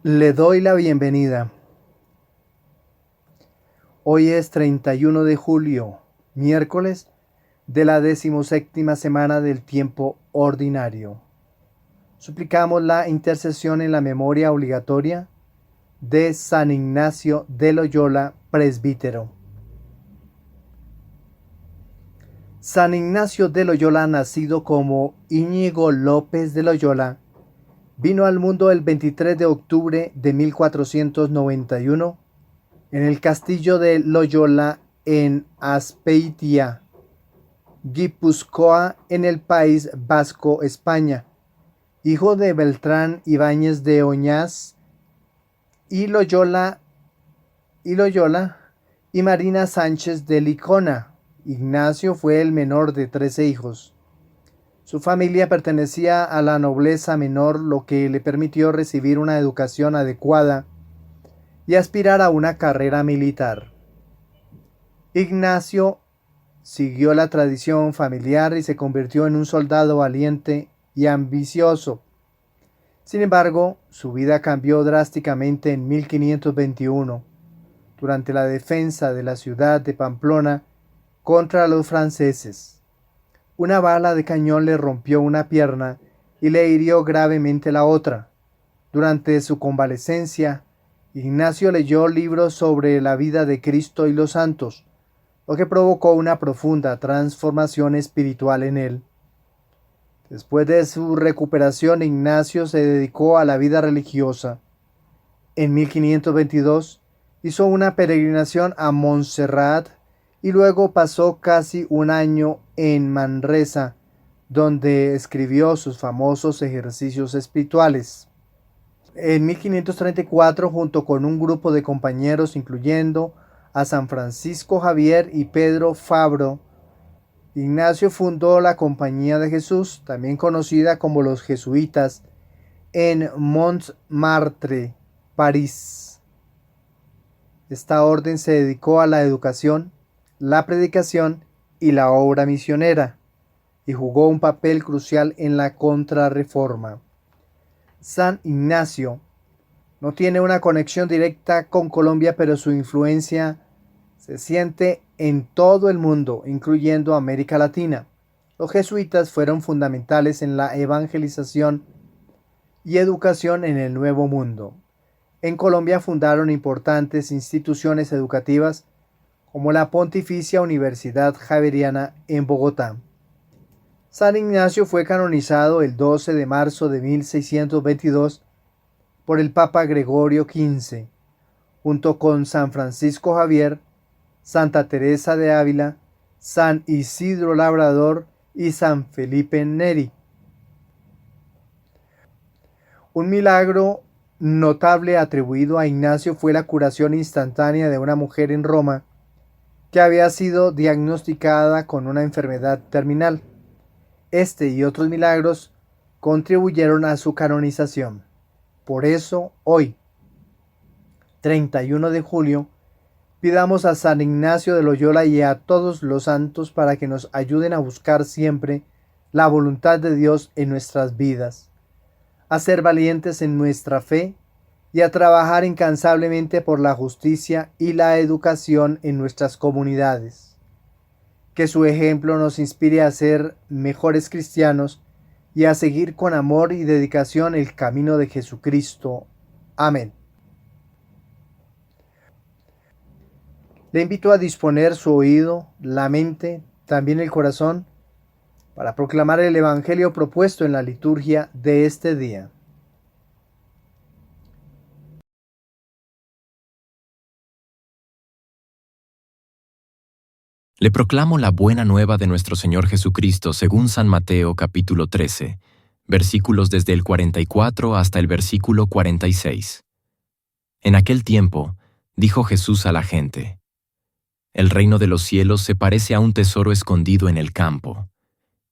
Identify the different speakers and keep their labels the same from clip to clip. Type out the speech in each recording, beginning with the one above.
Speaker 1: Le doy la bienvenida. Hoy es 31 de julio, miércoles de la 17ª semana del tiempo ordinario. Suplicamos la intercesión en la memoria obligatoria de San Ignacio de Loyola, presbítero. San Ignacio de Loyola, nacido como Íñigo López de Loyola, vino al mundo el 23 de octubre de 1491 en el castillo de Loyola en Azpeitia, Guipúzcoa, en el País Vasco, España, hijo de Beltrán Ibáñez de Oñás y Loyola y Marina Sánchez de Licona. Ignacio fue el menor de 13 hijos. Su familia pertenecía a la nobleza menor, lo que le permitió recibir una educación adecuada y aspirar a una carrera militar. Ignacio siguió la tradición familiar y se convirtió en un soldado valiente y ambicioso. Sin embargo, su vida cambió drásticamente en 1521, durante la defensa de la ciudad de Pamplona contra los franceses. Una bala de cañón le rompió una pierna y le hirió gravemente la otra. Durante su convalecencia, Ignacio leyó libros sobre la vida de Cristo y los santos, lo que provocó una profunda transformación espiritual en él. Después de su recuperación, Ignacio se dedicó a la vida religiosa. En 1522 hizo una peregrinación a Montserrat y luego pasó casi un año en Manresa, donde escribió sus famosos ejercicios espirituales. En 1534, junto con un grupo de compañeros, incluyendo a San Francisco Javier y Pedro Fabro, Ignacio fundó la Compañía de Jesús, también conocida como los Jesuitas, en Montmartre, París. Esta orden se dedicó a la educación, la predicación y la obra misionera, y jugó un papel crucial en la Contrarreforma. San Ignacio no tiene una conexión directa con Colombia, pero su influencia se siente en todo el mundo, incluyendo América Latina. Los jesuitas fueron fundamentales en la evangelización y educación en el Nuevo Mundo. En Colombia fundaron importantes instituciones educativas como la Pontificia Universidad Javeriana en Bogotá. San Ignacio fue canonizado el 12 de marzo de 1622 por el Papa Gregorio XV, junto con San Francisco Javier, Santa Teresa de Ávila, San Isidro Labrador y San Felipe Neri. Un milagro notable atribuido a Ignacio fue la curación instantánea de una mujer en Roma que había sido diagnosticada con una enfermedad terminal. Este y otros milagros contribuyeron a su canonización. Por eso, hoy, 31 de julio, pidamos a San Ignacio de Loyola y a todos los santos para que nos ayuden a buscar siempre la voluntad de Dios en nuestras vidas, a ser valientes en nuestra fe y a trabajar incansablemente por la justicia y la educación en nuestras comunidades. Que su ejemplo nos inspire a ser mejores cristianos y a seguir con amor y dedicación el camino de Jesucristo. Amén. Le invito a disponer su oído, la mente, también el corazón, para proclamar el Evangelio propuesto en la liturgia de este día.
Speaker 2: Le proclamo la buena nueva de nuestro Señor Jesucristo según San Mateo capítulo 13, versículos desde el 44 hasta el versículo 46. En aquel tiempo, dijo Jesús a la gente: El reino de los cielos se parece a un tesoro escondido en el campo.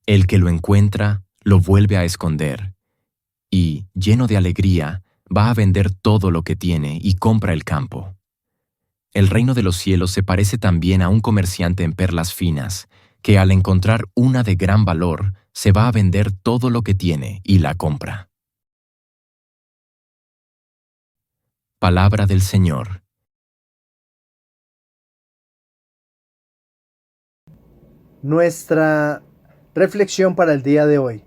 Speaker 2: El que lo encuentra, lo vuelve a esconder, y, lleno de alegría, va a vender todo lo que tiene y compra el campo. El reino de los cielos se parece también a un comerciante en perlas finas, que al encontrar una de gran valor, se va a vender todo lo que tiene y la compra. Palabra del Señor.
Speaker 1: Nuestra reflexión para el día de hoy.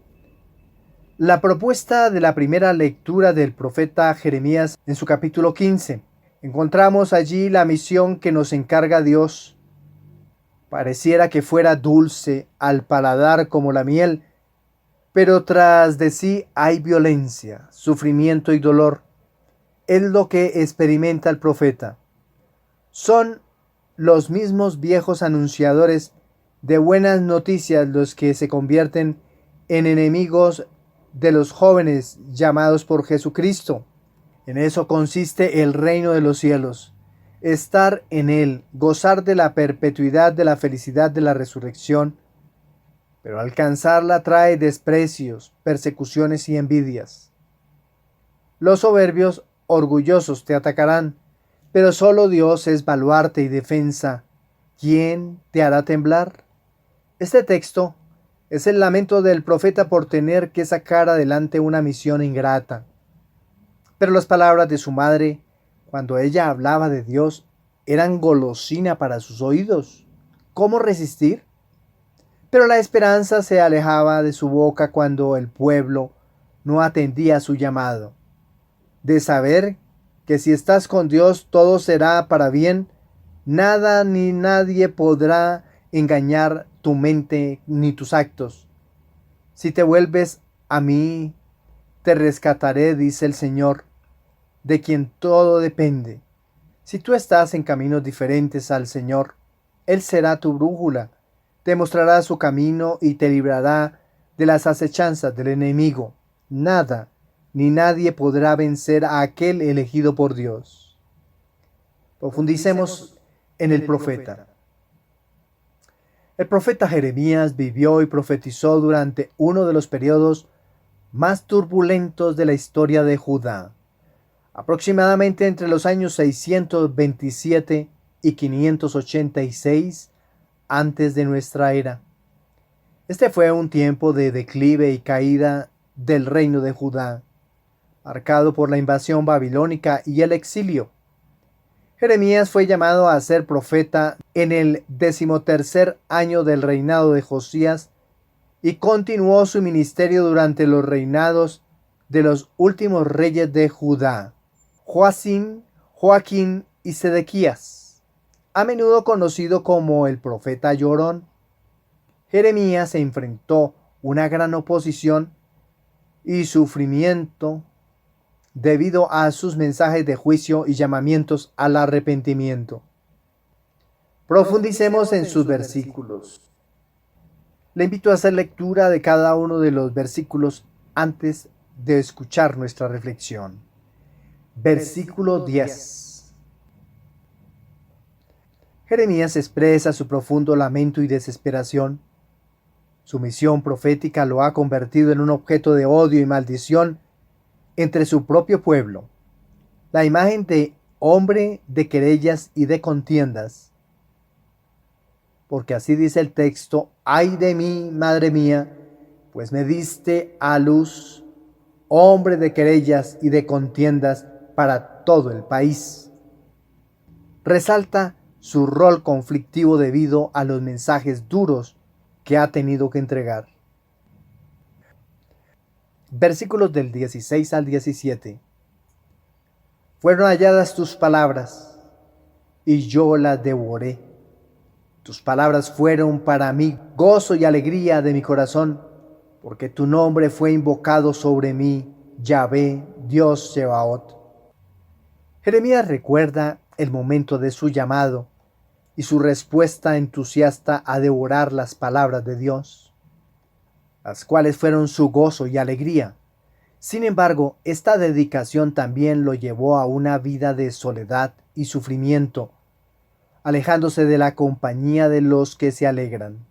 Speaker 1: La propuesta de la primera lectura del profeta Jeremías en su capítulo 15. Encontramos allí la misión que nos encarga Dios. Pareciera que fuera dulce al paladar como la miel, pero tras de sí hay violencia, sufrimiento y dolor. Es lo que experimenta el profeta. Son los mismos viejos anunciadores de buenas noticias los que se convierten en enemigos de los jóvenes llamados por Jesucristo. En eso consiste el reino de los cielos. Estar en él, gozar de la perpetuidad de la felicidad de la resurrección, pero alcanzarla trae desprecios, persecuciones y envidias. Los soberbios orgullosos te atacarán, pero solo Dios es baluarte y defensa. ¿Quién te hará temblar? Este texto es el lamento del profeta por tener que sacar adelante una misión ingrata. Pero las palabras de su madre, cuando ella hablaba de Dios, eran golosina para sus oídos. ¿Cómo resistir? Pero la esperanza se alejaba de su boca cuando el pueblo no atendía a su llamado. De saber que si estás con Dios todo será para bien, nada ni nadie podrá engañar tu mente ni tus actos. Si te vuelves a mí, te rescataré, dice el Señor, de quien todo depende. Si tú estás en caminos diferentes al Señor, Él será tu brújula, te mostrará su camino y te librará de las acechanzas del enemigo. Nada ni nadie podrá vencer a aquel elegido por Dios. Profundicemos en el profeta. El profeta Jeremías vivió y profetizó durante uno de los periodos más turbulentos de la historia de Judá, aproximadamente entre los años 627 y 586 antes de nuestra era. Este fue un tiempo de declive y caída del reino de Judá, marcado por la invasión babilónica y el exilio. Jeremías fue llamado a ser profeta en el 13º año del reinado de Josías y continuó su ministerio durante los reinados de los últimos reyes de Judá, Joacim, Joaquín y Sedequías, a menudo conocido como el profeta llorón. Jeremías se enfrentó una gran oposición y sufrimiento debido a sus mensajes de juicio y llamamientos al arrepentimiento. Profundicemos en sus versículos. Le invito a hacer lectura de cada uno de los versículos antes de escuchar nuestra reflexión. Versículo 10. Jeremías expresa su profundo lamento y desesperación. Su misión profética lo ha convertido en un objeto de odio y maldición entre su propio pueblo. La imagen de hombre de querellas y de contiendas. Porque así dice el texto: ay de mí, madre mía, pues me diste a luz, hombre de querellas y de contiendas para todo el país. Resalta su rol conflictivo debido a los mensajes duros que ha tenido que entregar. Versículos del 16 al 17. Fueron halladas tus palabras, y yo las devoré. Tus palabras fueron para mí gozo y alegría de mi corazón, porque tu nombre fue invocado sobre mí, Yahvé, Dios Sebaot. Jeremías recuerda el momento de su llamado y su respuesta entusiasta a devorar las palabras de Dios, las cuales fueron su gozo y alegría. Sin embargo, esta dedicación también lo llevó a una vida de soledad y sufrimiento, alejándose de la compañía de los que se alegran.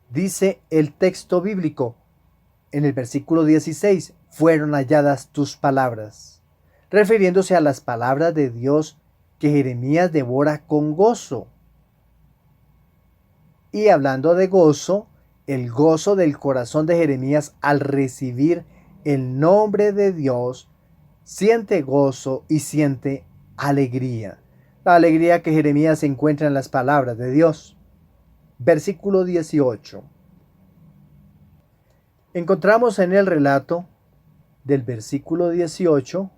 Speaker 1: Dice el texto bíblico en el versículo 16: fueron halladas tus palabras, refiriéndose a las palabras de Dios que Jeremías devora con gozo. Y hablando de gozo, el gozo del corazón de Jeremías al recibir el nombre de Dios siente gozo y siente alegría. La alegría que Jeremías encuentra en las palabras de Dios. Versículo 18. Encontramos en el relato del versículo 18: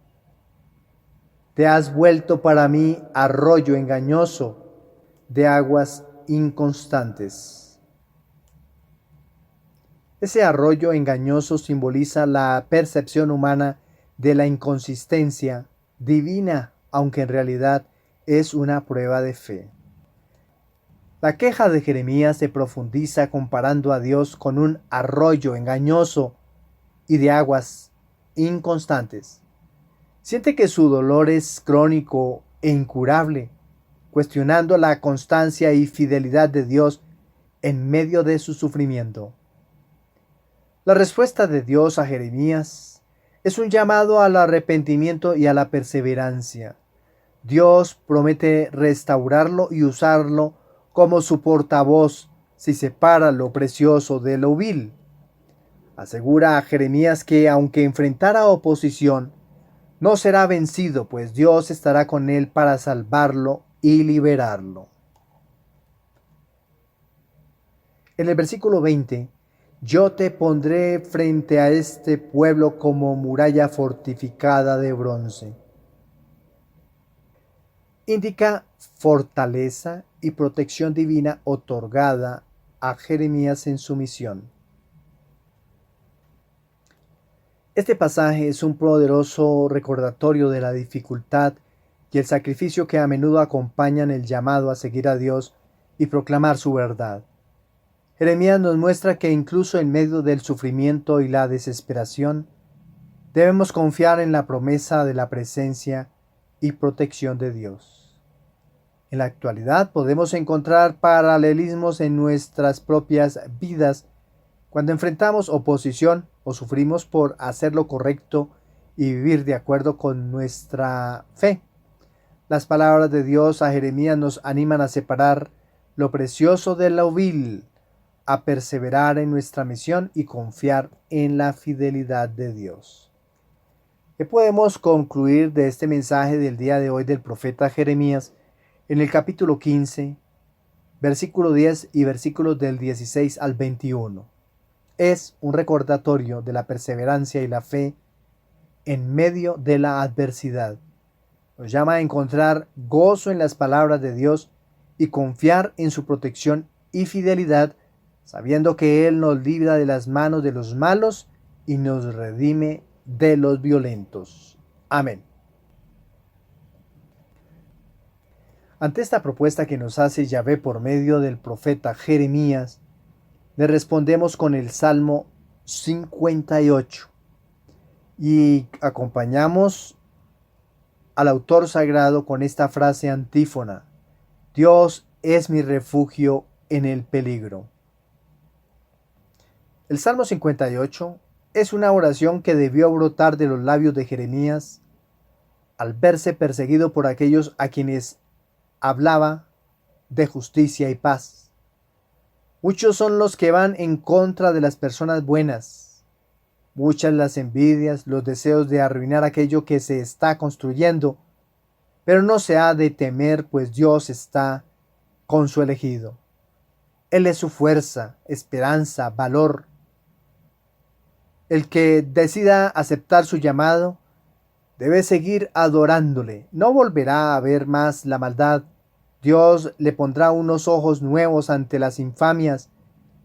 Speaker 1: Te has vuelto para mí arroyo engañoso de aguas inconstantes. Ese arroyo engañoso simboliza la percepción humana de la inconsistencia divina, aunque en realidad es una prueba de fe. La queja de Jeremías se profundiza comparando a Dios con un arroyo engañoso y de aguas inconstantes. Siente que su dolor es crónico e incurable, cuestionando la constancia y fidelidad de Dios en medio de su sufrimiento. La respuesta de Dios a Jeremías es un llamado al arrepentimiento y a la perseverancia. Dios promete restaurarlo y usarlo como su portavoz si separa lo precioso de lo vil. Asegura a Jeremías que aunque enfrentara oposición, no será vencido, pues Dios estará con él para salvarlo y liberarlo. En el versículo 20, yo te pondré frente a este pueblo como muralla fortificada de bronce. Indica fortaleza y protección divina otorgada a Jeremías en su misión. Este pasaje es un poderoso recordatorio de la dificultad y el sacrificio que a menudo acompañan el llamado a seguir a Dios y proclamar su verdad. Jeremías nos muestra que incluso en medio del sufrimiento y la desesperación, debemos confiar en la promesa de la presencia y protección de Dios. En la actualidad podemos encontrar paralelismos en nuestras propias vidas cuando enfrentamos oposición o sufrimos por hacer lo correcto y vivir de acuerdo con nuestra fe. Las palabras de Dios a Jeremías nos animan a separar lo precioso de lo vil, a perseverar en nuestra misión y confiar en la fidelidad de Dios. ¿Qué podemos concluir de este mensaje del día de hoy del profeta Jeremías en el capítulo 15, versículo 10 y versículos del 16 al 21? Es un recordatorio de la perseverancia y la fe en medio de la adversidad. Nos llama a encontrar gozo en las palabras de Dios y confiar en su protección y fidelidad, sabiendo que Él nos libra de las manos de los malos y nos redime de los violentos. Amén. Ante esta propuesta que nos hace Yahvé por medio del profeta Jeremías, le respondemos con el Salmo 58 y acompañamos al autor sagrado con esta frase antífona: Dios es mi refugio en el peligro. El Salmo 58 es una oración que debió brotar de los labios de Jeremías al verse perseguido por aquellos a quienes hablaba de justicia y paz. Muchos son los que van en contra de las personas buenas. Muchas las envidias, los deseos de arruinar aquello que se está construyendo. Pero no se ha de temer, pues Dios está con su elegido. Él es su fuerza, esperanza, valor. El que decida aceptar su llamado debe seguir adorándole. No volverá a ver más la maldad. Dios le pondrá unos ojos nuevos ante las infamias,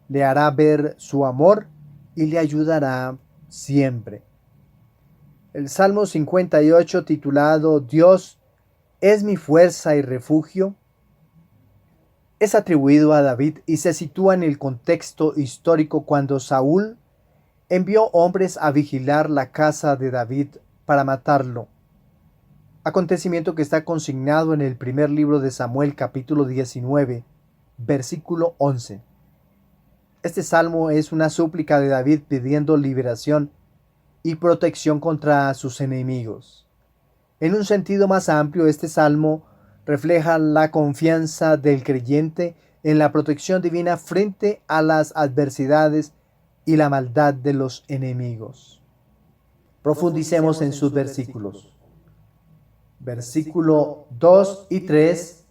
Speaker 1: le hará ver su amor y le ayudará siempre. El Salmo 58, titulado Dios es mi fuerza y refugio, es atribuido a David y se sitúa en el contexto histórico cuando Saúl envió hombres a vigilar la casa de David para matarlo. Acontecimiento que está consignado en el primer libro de Samuel, capítulo 19, versículo 11. Este salmo es una súplica de David pidiendo liberación y protección contra sus enemigos. En un sentido más amplio, este salmo refleja la confianza del creyente en la protección divina frente a las adversidades y la maldad de los enemigos. Profundicemos en sus versículos. Versículo 2 y 3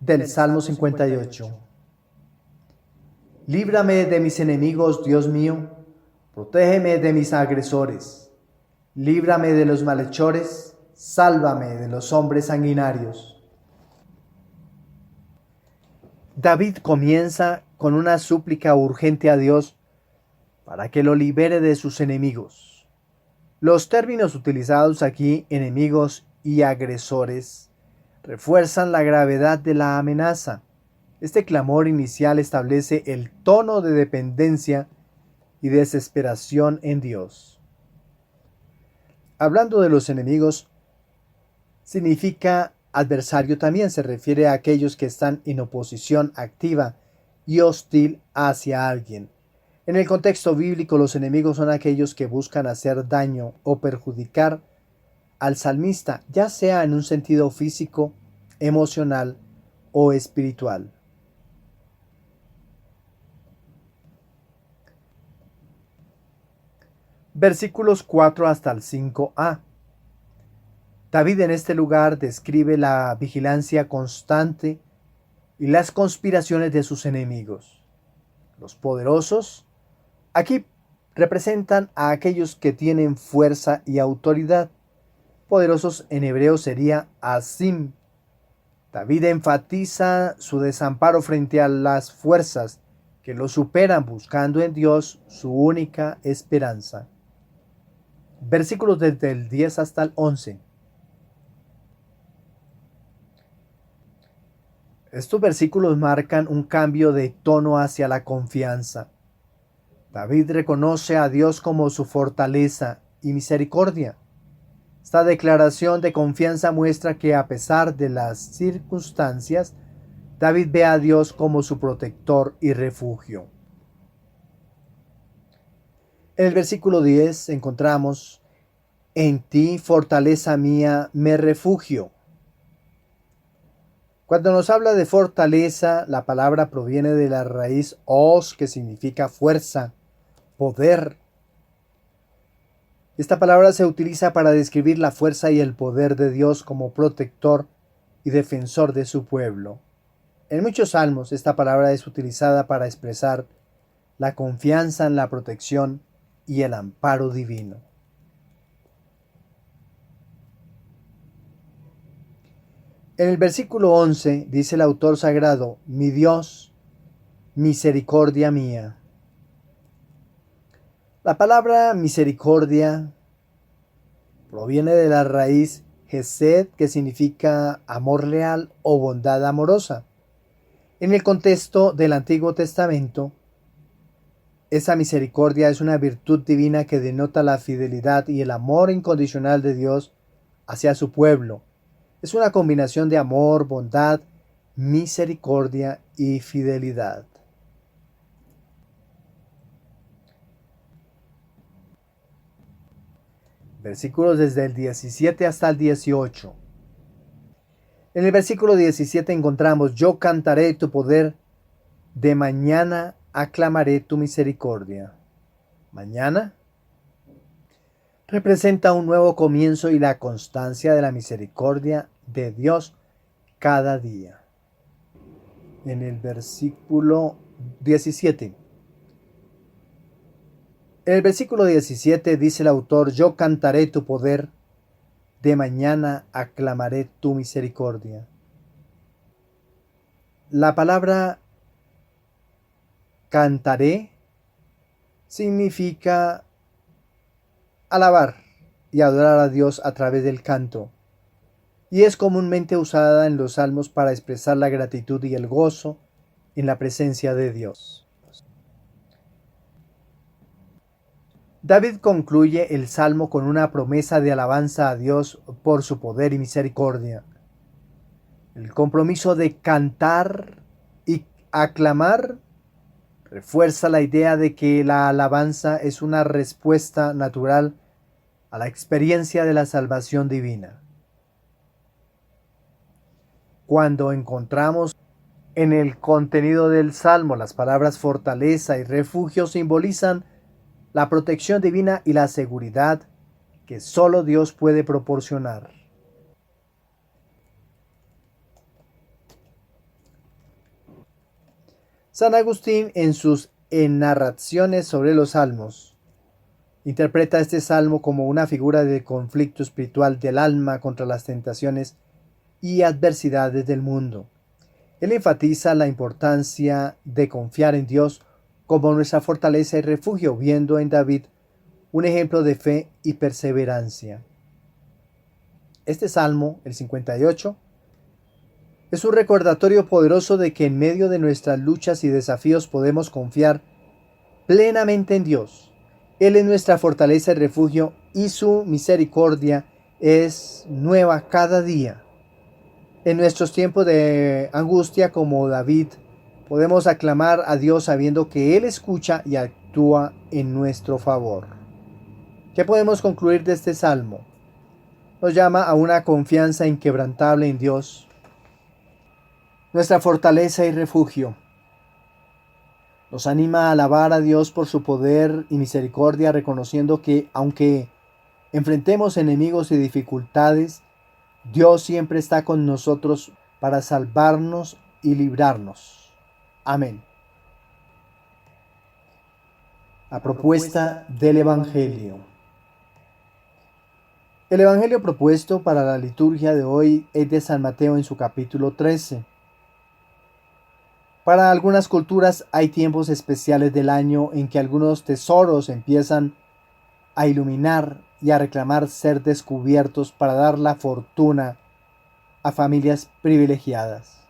Speaker 1: del Salmo 58. Líbrame de mis enemigos, Dios mío, protégeme de mis agresores, líbrame de los malhechores, sálvame de los hombres sanguinarios. David comienza con una súplica urgente a Dios para que lo libere de sus enemigos. Los términos utilizados aquí, enemigos y agresores, refuerzan la gravedad de la amenaza. Este clamor inicial establece el tono de dependencia y desesperación en Dios. Hablando de los enemigos, significa adversario también, se refiere a aquellos que están en oposición activa y hostil hacia alguien. En el contexto bíblico, los enemigos son aquellos que buscan hacer daño o perjudicar al salmista, ya sea en un sentido físico, emocional o espiritual. Versículos 4 hasta el 5a. David en este lugar describe la vigilancia constante y las conspiraciones de sus enemigos. Los poderosos aquí representan a aquellos que tienen fuerza y autoridad. Poderosos en hebreo sería Azim. David enfatiza su desamparo frente a las fuerzas que lo superan, buscando en Dios su única esperanza. Versículos desde el 10 hasta el 11. Estos versículos marcan un cambio de tono hacia la confianza. David reconoce a Dios como su fortaleza y misericordia. Esta declaración de confianza muestra que a pesar de las circunstancias, David ve a Dios como su protector y refugio. En el versículo 10 encontramos: en ti, fortaleza mía, me refugio. Cuando nos habla de fortaleza, la palabra proviene de la raíz os, que significa fuerza, poder. Esta palabra se utiliza para describir la fuerza y el poder de Dios como protector y defensor de su pueblo. En muchos salmos esta palabra es utilizada para expresar la confianza en la protección y el amparo divino. En el versículo 11 dice el autor sagrado: mi Dios, misericordia mía. La palabra misericordia proviene de la raíz hesed, que significa amor leal o bondad amorosa. En el contexto del Antiguo Testamento, esa misericordia es una virtud divina que denota la fidelidad y el amor incondicional de Dios hacia su pueblo. Es una combinación de amor, bondad, misericordia y fidelidad. Versículos desde el 17 hasta el 18. En el versículo 17 encontramos: yo cantaré tu poder, de mañana aclamaré tu misericordia. Mañana representa un nuevo comienzo y la constancia de la misericordia de Dios cada día. En el versículo 17. En el versículo 17 dice el autor: yo cantaré tu poder, de mañana aclamaré tu misericordia. La palabra cantaré significa alabar y adorar a Dios a través del canto, y es comúnmente usada en los salmos para expresar la gratitud y el gozo en la presencia de Dios. David concluye el salmo con una promesa de alabanza a Dios por su poder y misericordia. El compromiso de cantar y aclamar refuerza la idea de que la alabanza es una respuesta natural a la experiencia de la salvación divina. Cuando encontramos en el contenido del salmo las palabras fortaleza y refugio, simbolizan la protección divina y la seguridad que solo Dios puede proporcionar. San Agustín, en sus narraciones sobre los salmos, interpreta este salmo como una figura del conflicto espiritual del alma contra las tentaciones y adversidades del mundo. Él enfatiza la importancia de confiar en Dios como nuestra fortaleza y refugio, viendo en David un ejemplo de fe y perseverancia. Este salmo, el 58, es un recordatorio poderoso de que en medio de nuestras luchas y desafíos podemos confiar plenamente en Dios. Él es nuestra fortaleza y refugio, y su misericordia es nueva cada día. En nuestros tiempos de angustia, como David, podemos aclamar a Dios sabiendo que Él escucha y actúa en nuestro favor. ¿Qué podemos concluir de este salmo? Nos llama a una confianza inquebrantable en Dios, nuestra fortaleza y refugio. Nos anima a alabar a Dios por su poder y misericordia, reconociendo que, aunque enfrentemos enemigos y dificultades, Dios siempre está con nosotros para salvarnos y librarnos. Amén. La propuesta del Evangelio. El Evangelio propuesto para la liturgia de hoy es de San Mateo en su capítulo 13. Para algunas culturas hay tiempos especiales del año en que algunos tesoros empiezan a iluminar y a reclamar ser descubiertos para dar la fortuna a familias privilegiadas.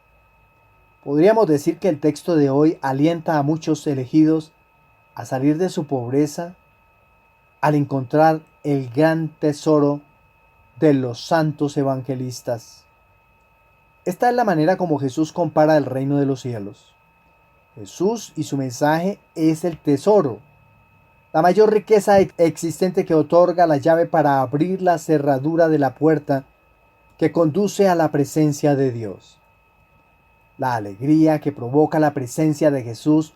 Speaker 1: Podríamos decir que el texto de hoy alienta a muchos elegidos a salir de su pobreza al encontrar el gran tesoro de los santos evangelistas. Esta es la manera como Jesús compara el reino de los cielos. Jesús y su mensaje es el tesoro, la mayor riqueza existente que otorga la llave para abrir la cerradura de la puerta que conduce a la presencia de Dios. La alegría que provoca la presencia de Jesús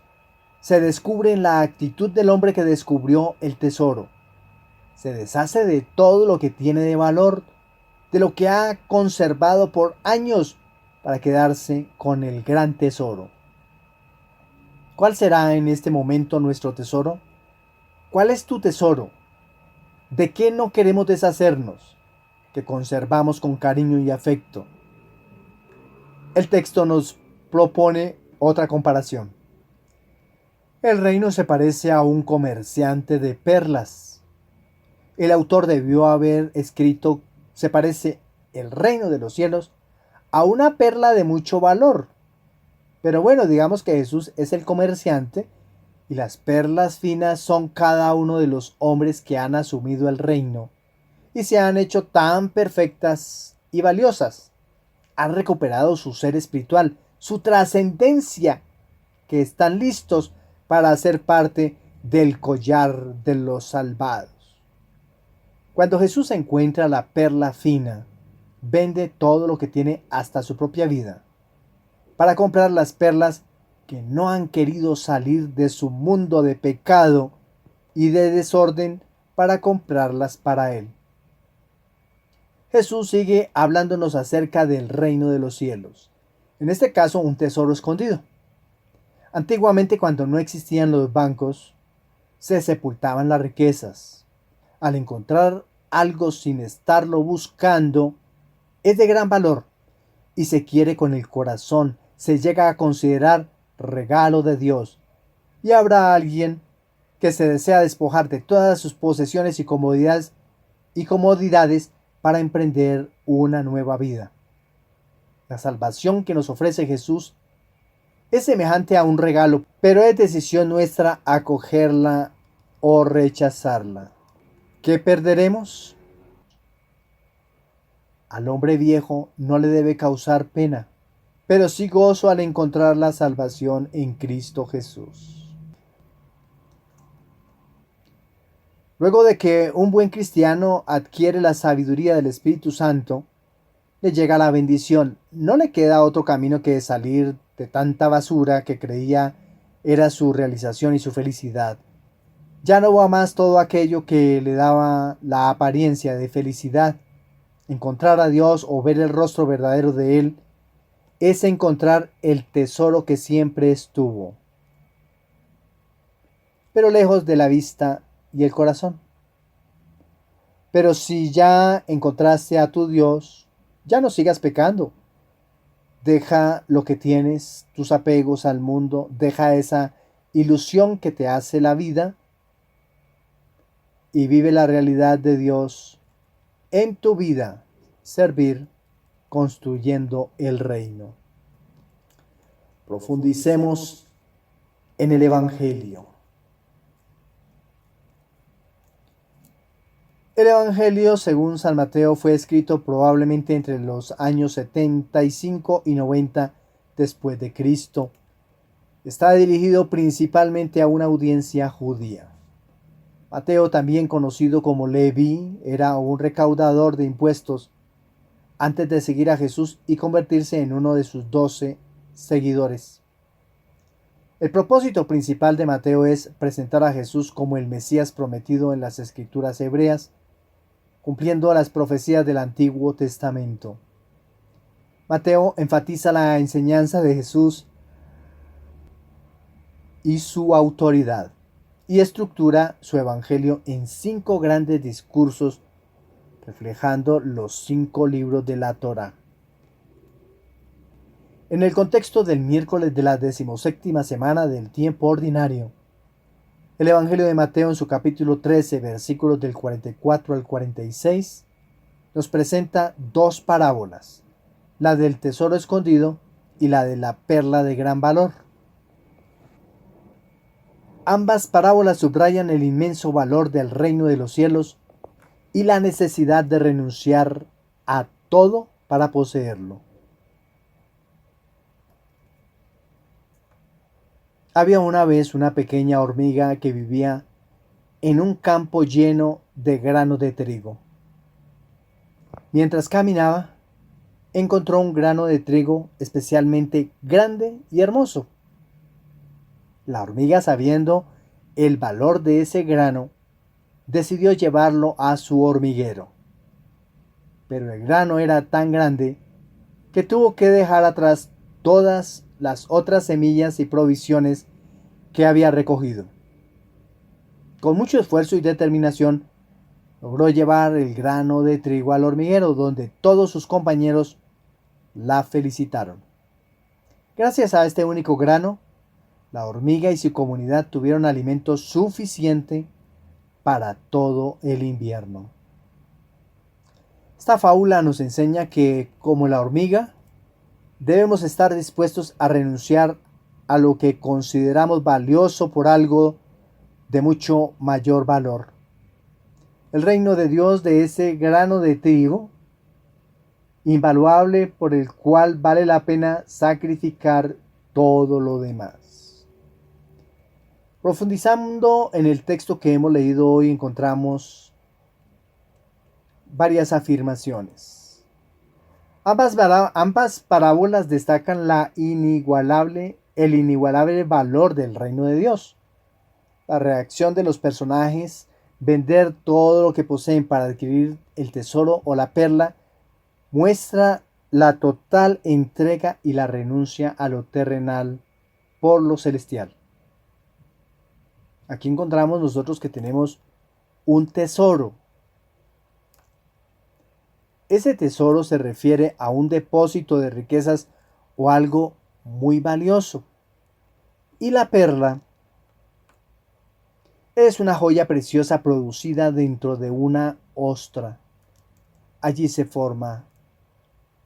Speaker 1: se descubre en la actitud del hombre que descubrió el tesoro. Se deshace de todo lo que tiene de valor, de lo que ha conservado por años para quedarse con el gran tesoro. ¿Cuál será en este momento nuestro tesoro? ¿Cuál es tu tesoro? ¿De qué no queremos deshacernos, que conservamos con cariño y afecto? El texto nos propone otra comparación. El reino se parece a un comerciante de perlas. El autor debió haber escrito: se parece el reino de los cielos a una perla de mucho valor. Pero bueno, digamos que Jesús es el comerciante y las perlas finas son cada uno de los hombres que han asumido el reino y se han hecho tan perfectas y valiosas. Han recuperado su ser espiritual, su trascendencia, que están listos para ser parte del collar de los salvados. Cuando Jesús encuentra la perla fina, vende todo lo que tiene, hasta su propia vida, para comprar las perlas que no han querido salir de su mundo de pecado y de desorden, para comprarlas para Él. Jesús sigue hablándonos acerca del reino de los cielos, en este caso un tesoro escondido. Antiguamente, cuando no existían los bancos, se sepultaban las riquezas. Al encontrar algo sin estarlo buscando, es de gran valor y se quiere con el corazón, se llega a considerar regalo de Dios. Y habrá alguien que se desea despojar de todas sus posesiones y comodidades para emprender una nueva vida. La salvación que nos ofrece Jesús es semejante a un regalo, pero es decisión nuestra acogerla o rechazarla. ¿Qué perderemos? Al hombre viejo no le debe causar pena, pero sí gozo al encontrar la salvación en Cristo Jesús. Luego de que un buen cristiano adquiere la sabiduría del Espíritu Santo, le llega la bendición. No le queda otro camino que salir de tanta basura que creía era su realización y su felicidad. Ya no va más todo aquello que le daba la apariencia de felicidad. Encontrar a Dios o ver el rostro verdadero de Él es encontrar el tesoro que siempre estuvo, pero lejos de la vista y el corazón. Pero si ya encontraste a tu Dios, ya no sigas pecando. Deja lo que tienes, tus apegos al mundo, deja esa ilusión que te hace la vida y vive la realidad de Dios en tu vida, servir construyendo el reino. Profundicemos en el Evangelio. El Evangelio, según San Mateo, fue escrito probablemente entre los años 75 y 90 después de Cristo. Está dirigido principalmente a una audiencia judía. Mateo, también conocido como Leví, era un recaudador de impuestos antes de seguir a Jesús y convertirse en uno de sus 12 seguidores. El propósito principal de Mateo es presentar a Jesús como el Mesías prometido en las Escrituras hebreas, cumpliendo las profecías del Antiguo Testamento. Mateo enfatiza la enseñanza de Jesús y su autoridad, y estructura su evangelio en 5 grandes discursos, reflejando los 5 libros de la Torá. En el contexto del miércoles de la 17ª semana del tiempo ordinario, el Evangelio de Mateo en su capítulo 13, versículos del 44 al 46, nos presenta 2 parábolas, la del tesoro escondido y la de la perla de gran valor. Ambas parábolas subrayan el inmenso valor del reino de los cielos y la necesidad de renunciar a todo para poseerlo. Había una vez una pequeña hormiga que vivía en un campo lleno de granos de trigo. Mientras caminaba, encontró un grano de trigo especialmente grande y hermoso. La hormiga, sabiendo el valor de ese grano, decidió llevarlo a su hormiguero. Pero el grano era tan grande que tuvo que dejar atrás todas las otras semillas y provisiones que había recogido. Con mucho esfuerzo y determinación, logró llevar el grano de trigo al hormiguero, donde todos sus compañeros la felicitaron. Gracias a este único grano, la hormiga y su comunidad tuvieron alimento suficiente para todo el invierno. Esta fábula nos enseña que, como la hormiga, debemos estar dispuestos a renunciar a lo que consideramos valioso por algo de mucho mayor valor. El reino de Dios, de ese grano de trigo invaluable por el cual vale la pena sacrificar todo lo demás. Profundizando en el texto que hemos leído hoy, encontramos varias afirmaciones. Ambas parábolas destacan el inigualable valor del reino de Dios. La reacción de los personajes, vender todo lo que poseen para adquirir el tesoro o la perla, muestra la total entrega y la renuncia a lo terrenal por lo celestial. Aquí encontramos nosotros que tenemos un tesoro. Ese tesoro se refiere a un depósito de riquezas o algo muy valioso. Y la perla es una joya preciosa producida dentro de una ostra. Allí se forma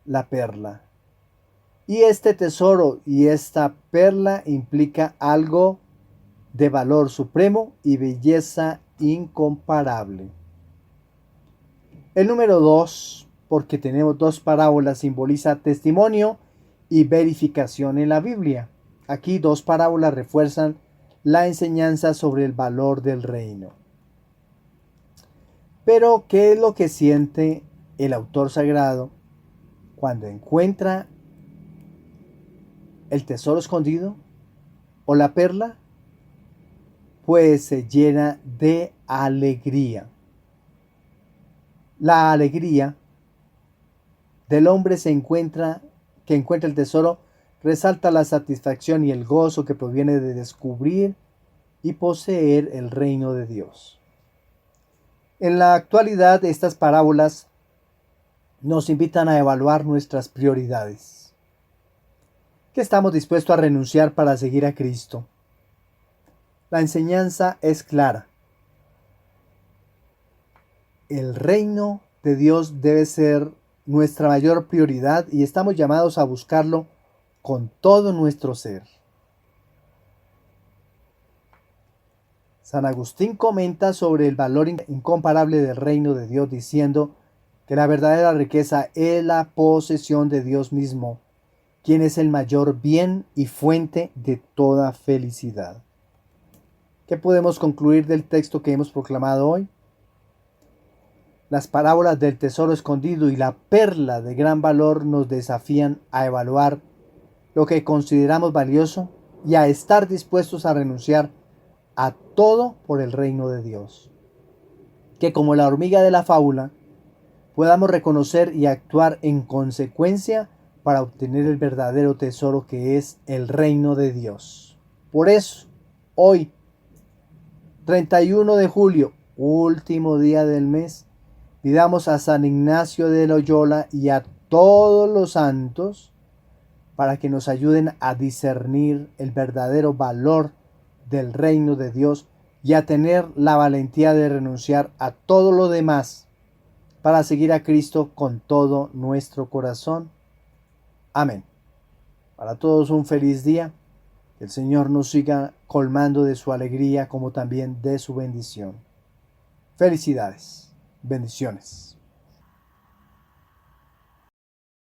Speaker 1: la perla. Y este tesoro y esta perla implica algo de valor supremo y belleza incomparable. El número 2, porque tenemos 2 parábolas, simboliza testimonio y verificación en la Biblia. Aquí 2 parábolas refuerzan la enseñanza sobre el valor del reino. Pero, ¿qué es lo que siente el autor sagrado cuando encuentra el tesoro escondido o la perla? pues se llena de alegría. La alegría del hombre que encuentra el tesoro, resalta la satisfacción y el gozo que proviene de descubrir y poseer el reino de Dios. En la actualidad, estas parábolas nos invitan a evaluar nuestras prioridades. ¿Qué estamos dispuestos a renunciar para seguir a Cristo? La enseñanza es clara. El reino de Dios debe ser nuestra mayor prioridad y estamos llamados a buscarlo con todo nuestro ser. San Agustín comenta sobre el valor incomparable del reino de Dios diciendo que la verdadera riqueza es la posesión de Dios mismo, quien es el mayor bien y fuente de toda felicidad. ¿Qué podemos concluir del texto que hemos proclamado hoy? Las parábolas del tesoro escondido y la perla de gran valor nos desafían a evaluar lo que consideramos valioso y a estar dispuestos a renunciar a todo por el reino de Dios. Que como la hormiga de la fábula, podamos reconocer y actuar en consecuencia para obtener el verdadero tesoro que es el reino de Dios. Por eso, hoy, 31 de julio, último día del mes, pidamos a San Ignacio de Loyola y a todos los santos para que nos ayuden a discernir el verdadero valor del reino de Dios y a tener la valentía de renunciar a todo lo demás para seguir a Cristo con todo nuestro corazón. Amén. Para todos un feliz día. Que el Señor nos siga colmando de su alegría como también de su bendición. Felicidades. Bendiciones.